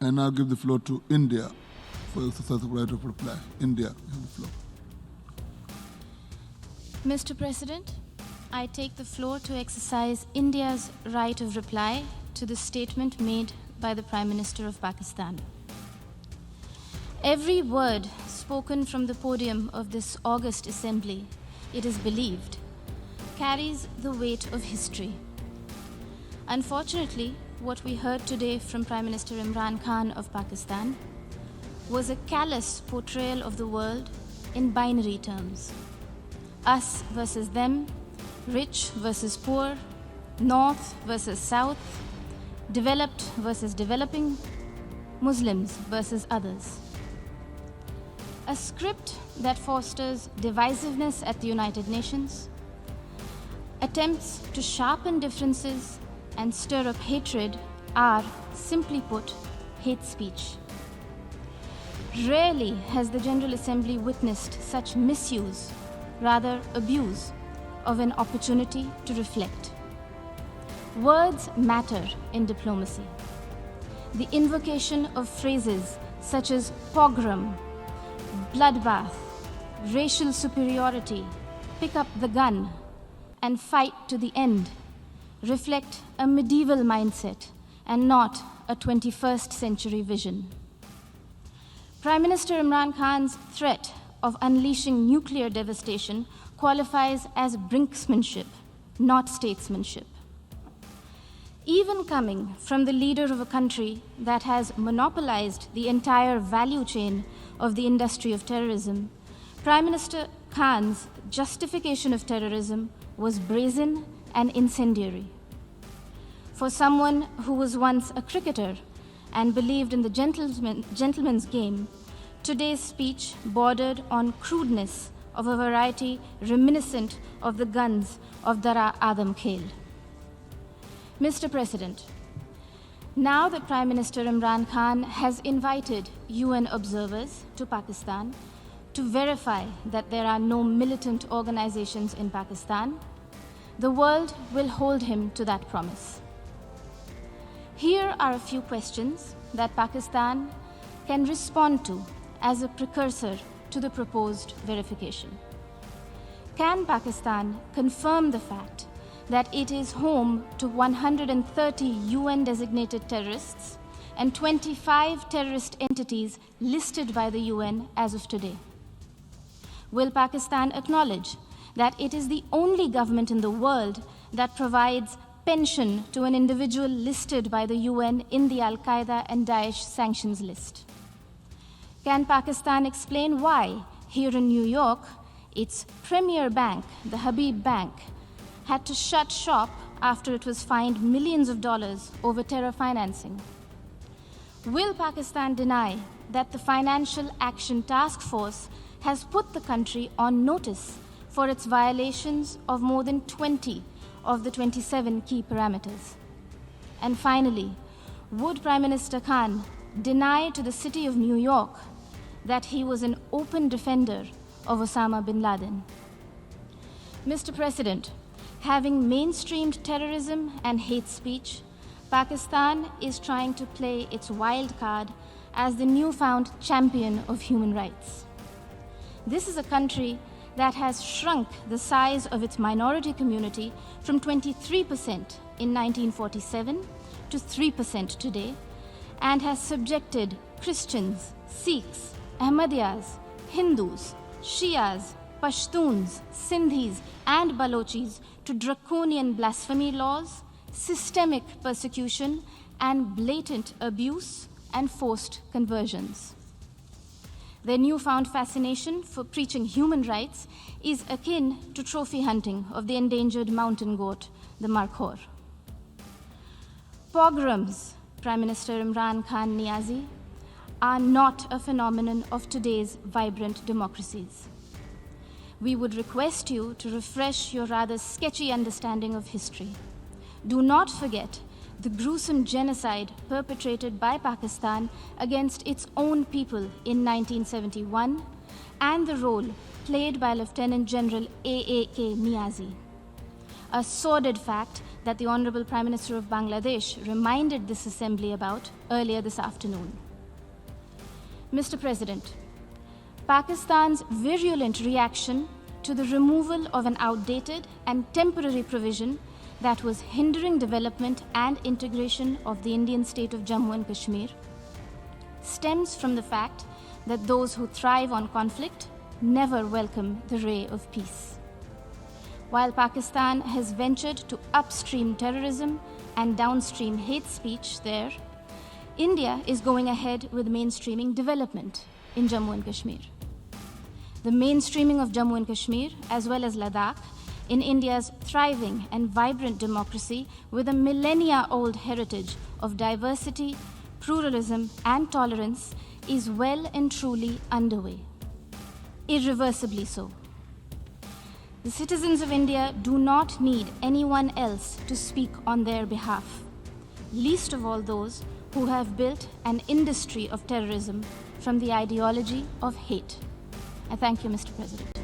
I now give the floor to India for exercise of right of reply. India, you have the floor. Mr. President, I take the floor to exercise India's right of reply to the statement made by the Prime Minister of Pakistan. Every word spoken from the podium of this august assembly, it is believed, carries the weight of history. Unfortunately, what we heard today from Prime Minister Imran Khan of Pakistan was a callous portrayal of the world in binary terms. Us versus them, rich versus poor, north versus south, developed versus developing, Muslims versus others. A script that fosters divisiveness at the United Nations, attempts to sharpen differences and stir up hatred are, simply put, hate speech. Rarely has the General Assembly witnessed such misuse, rather abuse, of an opportunity to reflect. Words matter in diplomacy. The invocation of phrases such as pogrom, bloodbath, racial superiority, pick up the gun, and fight to the end reflect a medieval mindset and not a 21st century vision. Prime Minister Imran Khan's threat of unleashing nuclear devastation qualifies as brinksmanship, not statesmanship. Even coming from the leader of a country that has monopolized the entire value chain of the industry of terrorism, Prime Minister Khan's justification of terrorism was brazen and incendiary. For someone who was once a cricketer and believed in the gentleman's game, today's speech bordered on crudeness of a variety reminiscent of the guns of Dara Adam Khel. Mr. President, now that Prime Minister Imran Khan has invited UN observers to Pakistan to verify that there are no militant organizations in Pakistan, the world will hold him to that promise. Here are a few questions that Pakistan can respond to as a precursor to the proposed verification. Can Pakistan confirm the fact that it is home to 130 UN-designated terrorists and 25 terrorist entities listed by the UN as of today? Will Pakistan acknowledge that it is the only government in the world that provides pension to an individual listed by the UN in the Al-Qaeda and Daesh sanctions list? Can Pakistan explain why, here in New York, its premier bank, the Habib Bank, had to shut shop after it was fined millions of dollars over terror financing? Will Pakistan deny that the Financial Action Task Force has put the country on notice for its violations of more than 20 of the 27 key parameters? And finally, would Prime Minister Khan deny to the city of New York that he was an open defender of Osama bin Laden? Mr. President, having mainstreamed terrorism and hate speech, Pakistan is trying to play its wild card as the newfound champion of human rights. This is a country that has shrunk the size of its minority community from 23% in 1947 to 3% today, and has subjected Christians, Sikhs, Ahmadiyas, Hindus, Shias, Pashtuns, Sindhis, and Balochis to draconian blasphemy laws, systemic persecution, and blatant abuse and forced conversions. Their newfound fascination for preaching human rights is akin to trophy hunting of the endangered mountain goat, the markhor. Pogroms, Prime Minister Imran Khan Niazi, are not a phenomenon of today's vibrant democracies. We would request you to refresh your rather sketchy understanding of history. Do not forget the gruesome genocide perpetrated by Pakistan against its own people in 1971 and the role played by Lieutenant General A.A.K. Niazi. A sordid fact that the Honorable Prime Minister of Bangladesh reminded this Assembly about earlier this afternoon. Mr. President, Pakistan's virulent reaction to the removal of an outdated and temporary provision that was hindering development and integration of the Indian state of Jammu and Kashmir stems from the fact that those who thrive on conflict never welcome the ray of peace. While Pakistan has ventured to upstream terrorism and downstream hate speech there, India is going ahead with mainstreaming development in Jammu and Kashmir. The mainstreaming of Jammu and Kashmir, as well as Ladakh, in India's thriving and vibrant democracy with a millennia-old heritage of diversity, pluralism, and tolerance, is well and truly underway. Irreversibly so. The citizens of India do not need anyone else to speak on their behalf, least of all those who have built an industry of terrorism from the ideology of hate. I thank you, Mr. President.